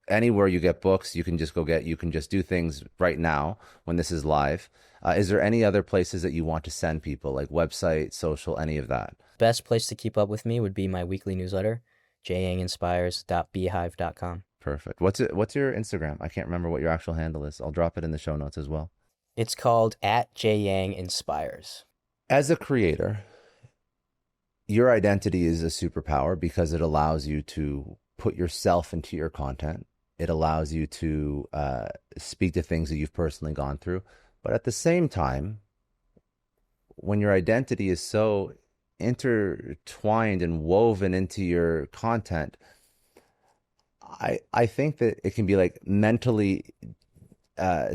anywhere you get books, you can just do things right now when this is live. Is there any other places that you want to send people, like website, social, any of that? Best place to keep up with me would be my weekly newsletter, janginspires.beehive.com. Perfect. What's your Instagram? I can't remember what your actual handle is. I'll drop it in the show notes as well. It's called @JYangInspires. As a creator, your identity is a superpower because it allows you to put yourself into your content. It allows you to speak to things that you've personally gone through. But at the same time, when your identity is so intertwined and woven into your content, I think that it can be like mentally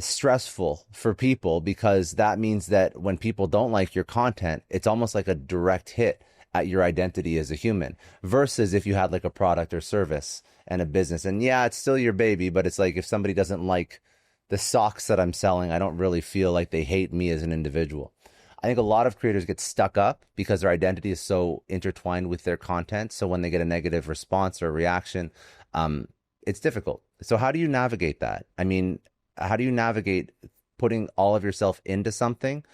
stressful for people, because that means that when people don't like your content, it's almost like a direct hit at your identity as a human, versus if you had like a product or service and a business, and yeah, it's still your baby, but it's like if somebody doesn't like the socks that I'm selling, I don't really feel like they hate me as an individual. I think a lot of creators get stuck up because their identity is so intertwined with their content. So when they get a negative response or reaction, it's difficult. So how do you navigate that? I mean, how do you navigate putting all of yourself into something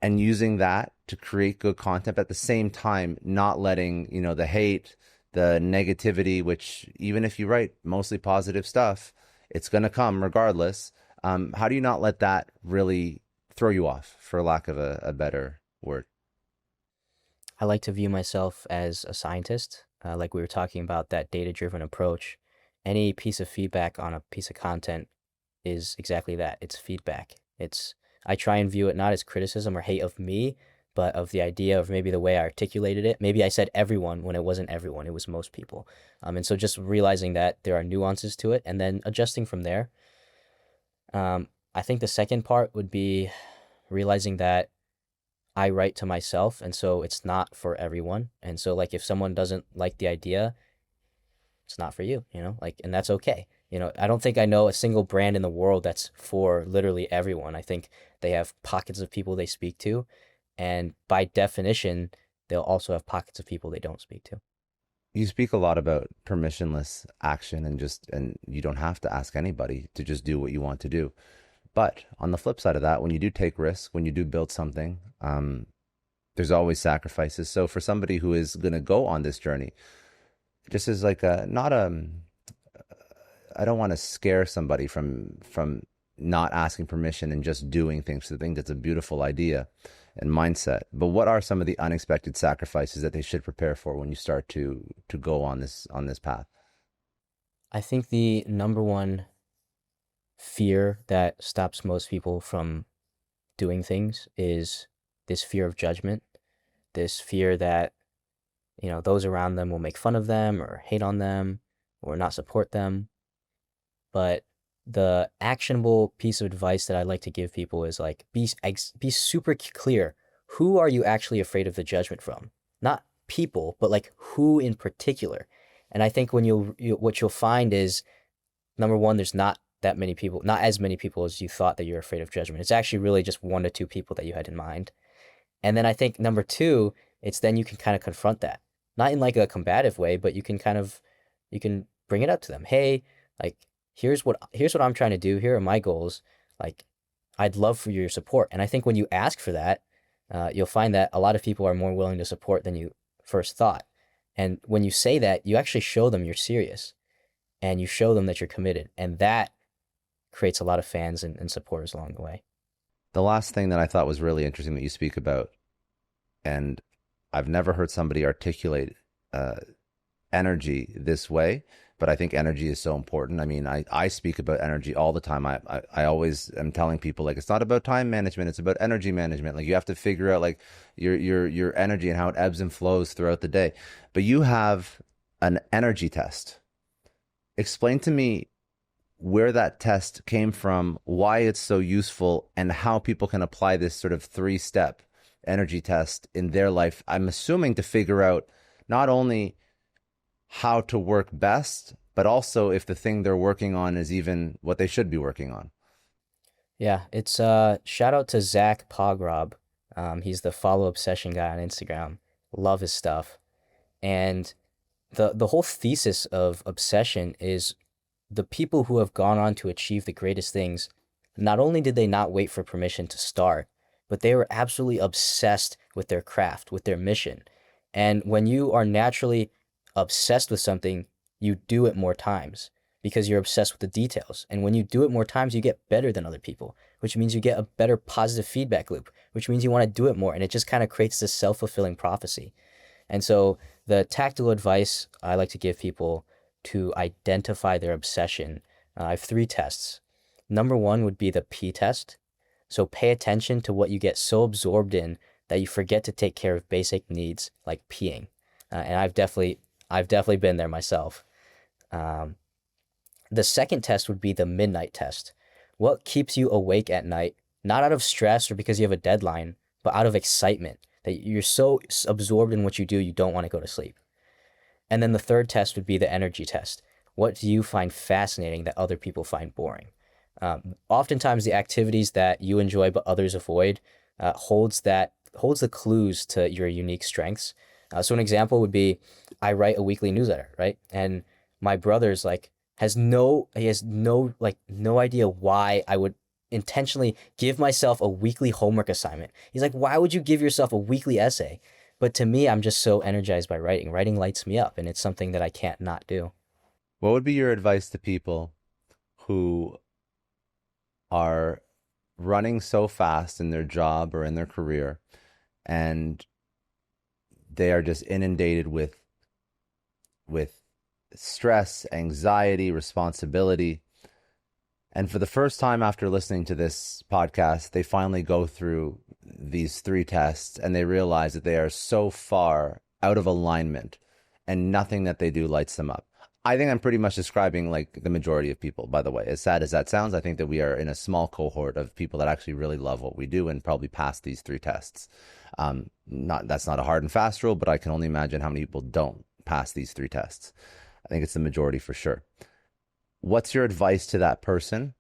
and using that to create good content, but at the same time, not letting, the hate, the negativity, which even if you write mostly positive stuff, it's going to come regardless. How do you not let that really throw you off, for lack of a better word? I like to view myself as a scientist. Like we were talking about, that data-driven approach. Any piece of feedback on a piece of content is exactly that. It's feedback. I try and view it not as criticism or hate of me, but of the idea of maybe the way I articulated it. Maybe I said everyone when it wasn't everyone, it was most people. And so just realizing that there are nuances to it and then adjusting from there. I think the second part would be realizing that I write to myself, and so it's not for everyone. And so like if someone doesn't like the idea, it's not for you, and that's okay. I don't think I know a single brand in the world that's for literally everyone. I think they have pockets of people they speak to, and by definition, they'll also have pockets of people they don't speak to. You speak a lot about permissionless action and you don't have to ask anybody to just do what you want to do. But on the flip side of that, when you do take risks, when you do build something, there's always sacrifices. So for somebody who is going to go on this journey, just as like I don't want to scare somebody from not asking permission and just doing things. I think that's a beautiful idea and mindset. But what are some of the unexpected sacrifices that they should prepare for when you start to go on this path? I think the number one fear that stops most people from doing things is this fear of judgment, this fear that those around them will make fun of them or hate on them or not support them. But the actionable piece of advice that I like to give people is like be super clear. Who are you actually afraid of the judgment from? Not people, but like who in particular. And I think when what you'll find is number one, there's not that many people, not as many people as you thought that you're afraid of judgment. It's actually really just one to two people that you had in mind. And then I think number two, it's then you can kind of confront that, not in like a combative way, but you can bring it up to them. Hey, like here's what I'm trying to do. Here are my goals. Like I'd love for your support. And I think when you ask for that, you'll find that a lot of people are more willing to support than you first thought. And when you say that, you actually show them you're serious and you show them that you're committed. And that creates a lot of fans and supporters along the way. The last thing that I thought was really interesting that you speak about, and I've never heard somebody articulate energy this way, but I think energy is so important. I mean, I speak about energy all the time. I always am telling people like it's not about time management, it's about energy management. Like you have to figure out like your energy and how it ebbs and flows throughout the day. But you have an energy test. Explain to me where that test came from, why it's so useful, and how people can apply this sort of 3-step energy test in their life. I'm assuming to figure out not only how to work best, but also if the thing they're working on is even what they should be working on. Yeah, it's shout out to Zach Pogrob. He's the follow obsession guy on Instagram. Love his stuff. And the whole thesis of obsession is the people who have gone on to achieve the greatest things, not only did they not wait for permission to start, but they were absolutely obsessed with their craft, with their mission. And when you are naturally obsessed with something, you do it more times because you're obsessed with the details. And when you do it more times, you get better than other people, which means you get a better positive feedback loop, which means you want to do it more. And it just kind of creates this self-fulfilling prophecy. And so the tactical advice I like to give people to identify their obsession, I have 3 tests. Number one would be the P test. So pay attention to what you get so absorbed in that you forget to take care of basic needs like peeing. And I've definitely been there myself. Um, the second test would be the midnight test. What keeps you awake at night, not out of stress or because you have a deadline, but out of excitement that you're so absorbed in what you do, you don't want to go to sleep. And then the third test would be the energy test. What do you find fascinating that other people find boring? Oftentimes, the activities that you enjoy but others avoid holds the clues to your unique strengths. So an example would be, I write a weekly newsletter, right? And my brother's like he has no idea why I would intentionally give myself a weekly homework assignment. He's like, why would you give yourself a weekly essay? But to me, I'm just so energized by writing. Writing lights me up, and it's something that I can't not do. What would be your advice to people who are running so fast in their job or in their career and they are just inundated with stress, anxiety, responsibility. And for the first time after listening to this podcast, they finally go through these 3 tests and they realize that they are so far out of alignment and nothing that they do lights them up. I think I'm pretty much describing like the majority of people, by the way. As sad as that sounds, I think that we are in a small cohort of people that actually really love what we do and probably pass these 3 tests. That's not a hard and fast rule, but I can only imagine how many people don't pass these 3 tests. I think it's the majority for sure. What's your advice to that person?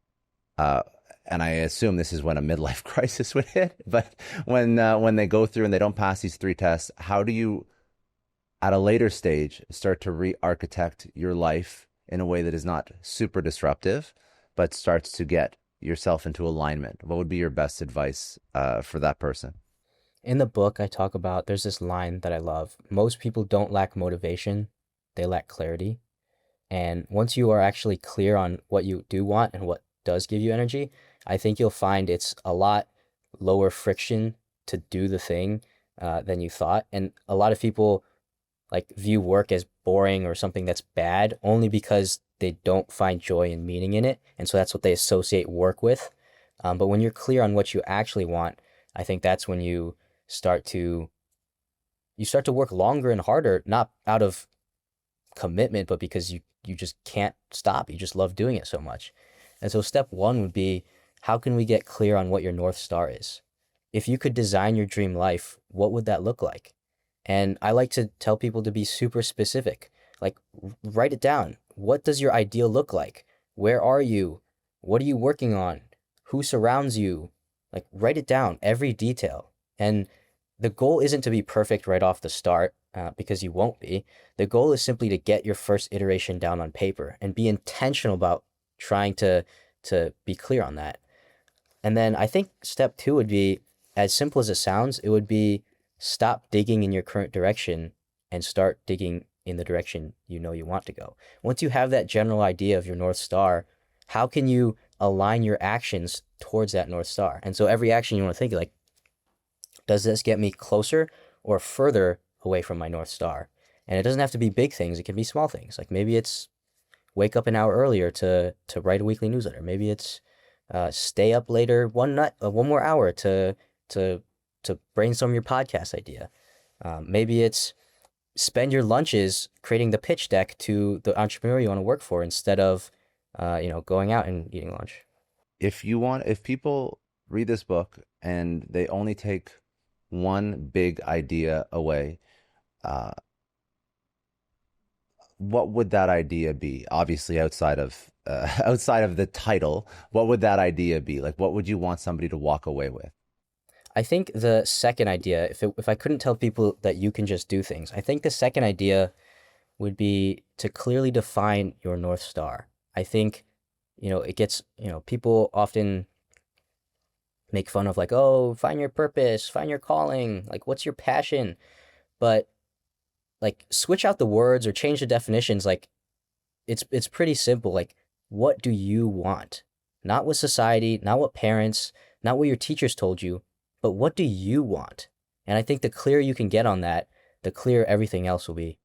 And I assume this is when a midlife crisis would hit, but when they go through and they don't pass these 3 tests, how do you, at a later stage, start to re-architect your life in a way that is not super disruptive, but starts to get yourself into alignment? What would be your best advice for that person? In the book, I talk about there's this line that I love. Most people don't lack motivation, they lack clarity. And once you are actually clear on what you do want and what does give you energy, I think you'll find it's a lot lower friction to do the thing than you thought. And a lot of people like view work as boring or something that's bad only because they don't find joy and meaning in it. And so that's what they associate work with. But when you're clear on what you actually want, I think that's when you start to you start to work longer and harder, not out of commitment, but because you just can't stop. You just love doing it so much. And so step one would be, how can we get clear on what your North Star is? If you could design your dream life, what would that look like? And I like to tell people to be super specific. Like, write it down. What does your ideal look like? Where are you? What are you working on? Who surrounds you? Like, write it down, every detail. And the goal isn't to be perfect right off the start, because you won't be. The goal is simply to get your first iteration down on paper and be intentional about trying to be clear on that. And then I think step two would be, as simple as it sounds, it would be, stop digging in your current direction and start digging in the direction you know you want to go. Once you have that general idea of your North Star, how can you align your actions towards that North Star? And so every action you want to think, like, does this get me closer or further away from my North Star? And it doesn't have to be big things. It can be small things. Like, maybe it's wake up an hour earlier to write a weekly newsletter. Maybe it's stay up later one more hour to brainstorm your podcast idea. Maybe it's spend your lunches creating the pitch deck to the entrepreneur you want to work for, instead of going out and eating lunch. If people read this book and they only take one big idea away, what would that idea be? Obviously, outside of outside of the title, what would that idea be? Like, what would you want somebody to walk away with? I think the second idea, if I couldn't tell people that you can just do things, I think the second idea would be to clearly define your North Star. I think, it gets, people often make fun of, like, oh, find your purpose, find your calling, like, what's your passion? But, like, switch out the words or change the definitions. Like, it's pretty simple. Like, what do you want? Not what society, not what parents, not what your teachers told you, but what do you want? And I think the clearer you can get on that, the clearer everything else will be.